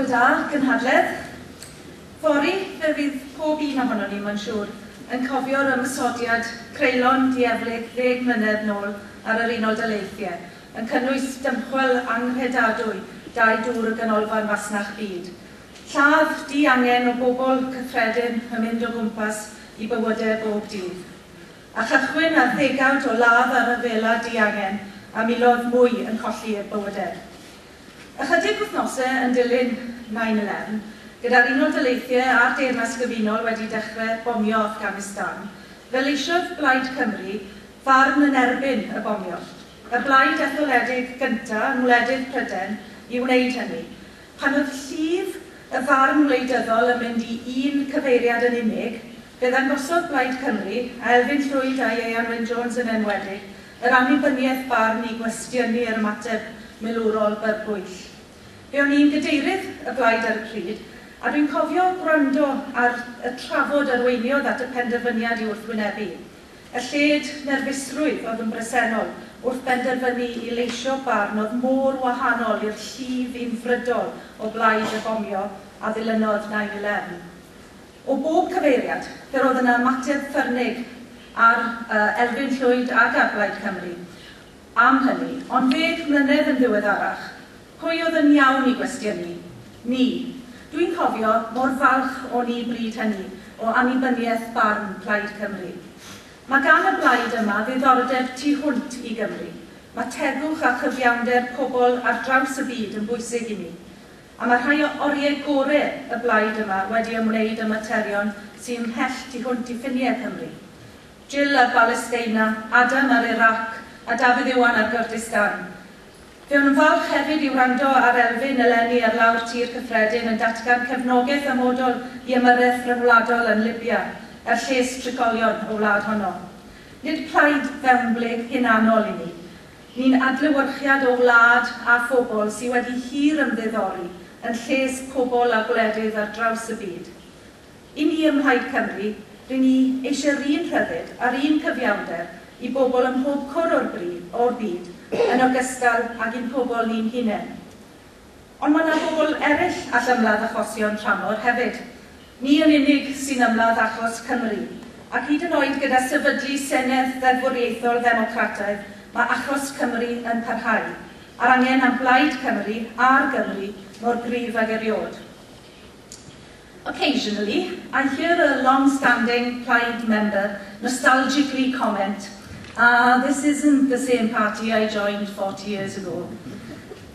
Bore da, gynhadledd. Fori, fe fydd pob un ohono ni, mae'n siŵr, yn cofio'r ymysodiad creulon dieflig 10 mlynedd nôl ar yr Unol Daleithiau, yn cynnwys dymchwel anghredadwy 2 dŵr y ganolfan fasnach byd. Lladd di-angen o bobl cyffredin yn mynd o gwmpas I bywydau bob dydd. A chychwyn ar 10 o ladd ar y fela di-angen a miloedd mwy yn colli y bywydau. Ychydig wythnosau yn dilyn 9/11, gyda'r Unol Daleithiau a'r Deyrnas Gyfunol wedi dechrau bomio Afghanistan, fel eisodd Blaid Cymru farn yn erbyn y bomio. Y blaid etholedig gyntaf yng ngwledydd Prydain I wneud hynny, pan oedd llif y farn wleidyddol yn mynd I un cyfeiriad yn unig, fe ddangosodd Blaid Cymru, a Elfyn Llwyd a Ieuan Wyn Jones yn enwedig, yr annibyniaeth barn I gwestiynu'r ymateb milwrol byrbwyll. Fe o'n i'n gadeirydd y blaid ar y pryd, a dwi'n cofio gwrando ar y trafod arweiniodd at y penderfyniad I wrthwynebu. Y lled nerfusrwydd oedd yn bresennol wrth benderfynu I leisio barn oedd môr wahanol i'r llif unfrydol o blaid y bomio a ddilynodd 9/11. O bob cyfeiriad, fe roedd yna ymateb ffyrnig ar Elfyn Llwyd ac ar Blaid Cymru am hynny, ond 10 mlynedd yn ddiweddarach, pwy oedd yn iawn I gwestiynu? Ni. Dwi'n cofio mor falch o'n I bryd hynny o annibyniaeth barn Plaid Cymru. Mae gan y blaid yma ddiddordeb tu hwnt I Gymru. Mae tegwch a chyfiawnder pobl ar draws y byd yn bwysig I ni. A mae rhai o oriau gorau y blaid yma wedi ymwneud â materion sy'n mhell tu hwnt I ffiniau Cymru. Jill ar Balesteina, Adam ar Iraq a Dafydd Iwan ar Kurdistan. Fe o'n falch hefyd I wrando ar Elfyn eleni ar lawr tir cyffredin yn datgan cefnogaeth amodol I ymyrraeth rhyngwladol yn Libya, lles trigolion o wlad honno. Nid plaid fewnblyg hunanol I ni. Ni'n adlewyrchiad o wlad a phobl sydd wedi hir ymddiddori yn lles pobl a gwledydd ar draws y byd. I ni ym Mhlaid Cymru, rydyn ni eisiau'r un rhyddid a'r un cyfiawnder I bobl ym mhob cwr o'r byd, yn ogystal ag i'n pobl ni'n hunain. Ond mae yna bobl eraill all ymladd achosion tramor hefyd. Ni yn unig sy'n ymladd achos Cymru, ac hyd yn oed gyda sefydlu Senedd Ddeddfwriaethol Ddemocrataidd, mae achos Cymru yn parhau, a'r angen am Blaid Cymru a'r Gymru mor gryf ag eriod. Occasionally, I hear a long-standing Plaid member nostalgically comment, this isn't the same party I joined 40 years ago.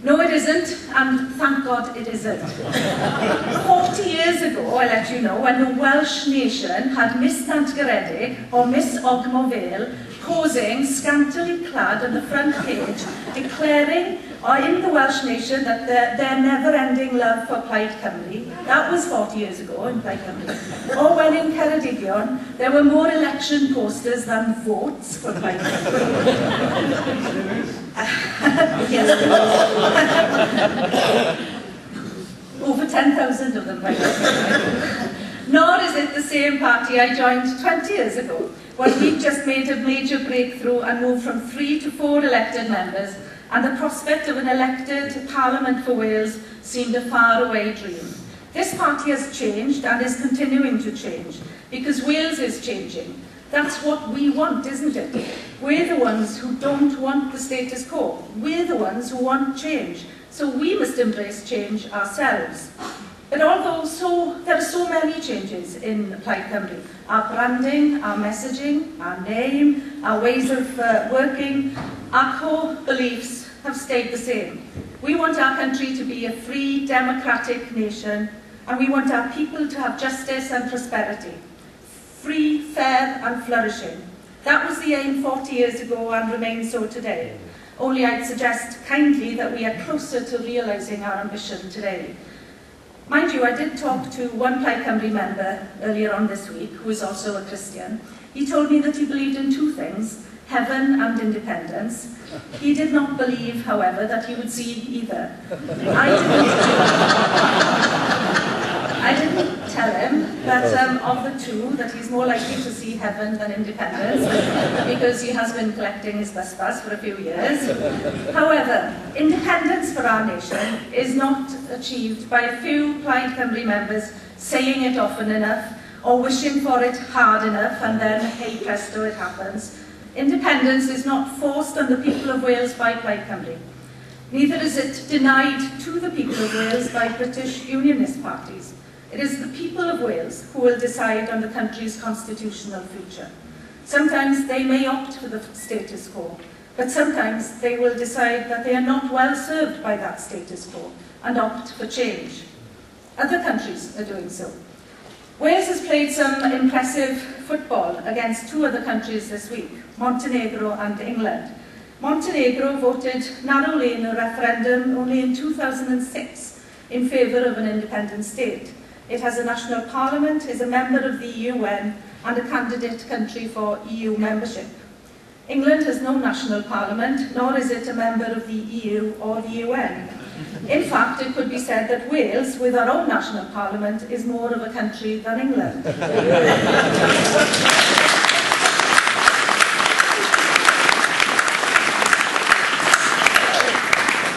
No, it isn't, and thank God it isn't. 40 years ago, I let you know, when the Welsh nation had Miss Nantgaredig or Miss Ogmo Vale posing scantily clad on the front page, declaring in the Welsh nation that their never-ending love for Plaid Cymru. That was 40 years ago in Plaid Cymru. Or when in Ceredigion, there were more election posters than votes for Plaid Cymru. Yes. Over 10,000 of them, by the way. Nor is it the same party I joined 20 years ago, when we just made a major breakthrough and moved from 3 to 4 elected members, and the prospect of an elected Parliament for Wales seemed a faraway dream. This party has changed and is continuing to change, because Wales is changing. That's what we want, isn't it? We're the ones who don't want the status quo. We're the ones who want change. So we must embrace change ourselves. But although there are so many changes in Plaid Cymru, our branding, our messaging, our name, our ways of working, our core beliefs have stayed the same. We want our country to be a free, democratic nation, and we want our people to have justice and prosperity. Free, fair and flourishing. That was the aim 40 years ago and remains so today. Only I'd suggest kindly that we are closer to realising our ambition today. Mind you, I did talk to one Plaid Cymru member earlier on this week, who is also a Christian. He told me that he believed in 2 things, heaven and independence. He did not believe, however, that he would see either. I didn't tell him that of the two, that he's more likely to see heaven than independence, because he has been collecting his bus pass for a few years. However, independence for our nation is not achieved by a few Plaid Cymru members saying it often enough, or wishing for it hard enough, and then, hey presto, it happens. Independence is not forced on the people of Wales by Plaid Cymru. Neither is it denied to the people of Wales by British Unionist parties. It is the people of Wales who will decide on the country's constitutional future. Sometimes they may opt for the status quo, but sometimes they will decide that they are not well served by that status quo and opt for change. Other countries are doing so. Wales has played some impressive football against two other countries this week, Montenegro and England. Montenegro voted narrowly in a referendum only in 2006 in favour of an independent state. It has a national parliament, is a member of the UN, and a candidate country for EU membership. England has no national parliament, nor is it a member of the EU or the UN. In fact, it could be said that Wales, with our own national parliament, is more of a country than England.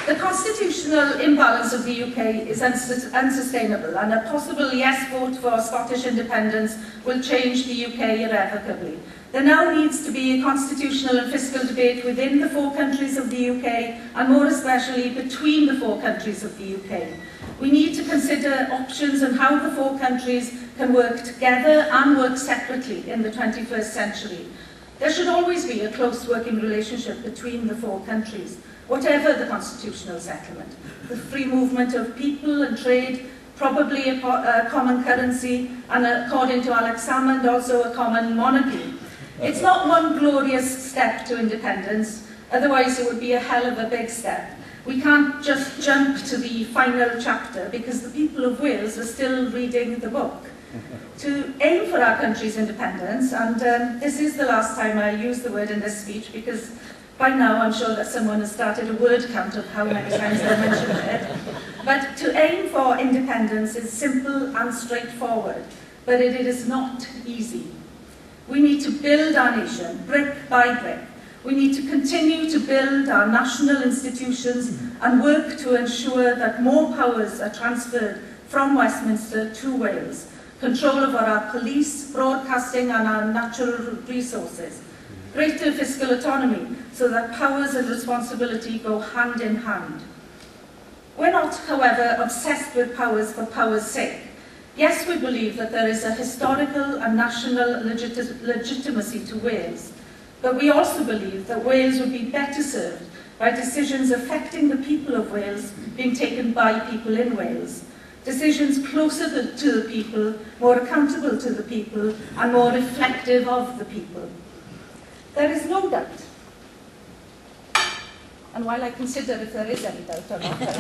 The constitutional imbalance of the UK is unsustainable, and a possible yes vote for Scottish independence will change the UK irrevocably. There now needs to be a constitutional and fiscal debate within the four countries of the UK, and more especially between the four countries of the UK. We need to consider options on how the four countries can work together and work separately in the 21st century. There should always be a close working relationship between the four countries, whatever the constitutional settlement. The free movement of people and trade, probably a common currency, and according to Alex Salmond, also a common monarchy. It's not one glorious step to independence, otherwise it would be a hell of a big step. We can't just jump to the final chapter because the people of Wales are still reading the book. To aim for our country's independence, and this is the last time I use the word in this speech because by now I'm sure that someone has started a word count of how many times I mentioned it, but to aim for independence is simple and straightforward, but it is not easy. We need to build our nation, brick by brick. We need to continue to build our national institutions and work to ensure that more powers are transferred from Westminster to Wales. Control over our police, broadcasting and our natural resources. Greater fiscal autonomy so that powers and responsibility go hand in hand. We're not, however, obsessed with powers for power's sake. Yes, we believe that there is a historical and national legitimacy to Wales, but we also believe that Wales would be better served by decisions affecting the people of Wales being taken by people in Wales. Decisions closer to the people, more accountable to the people, and more reflective of the people. There is no doubt, and while I consider if there is any doubt or not,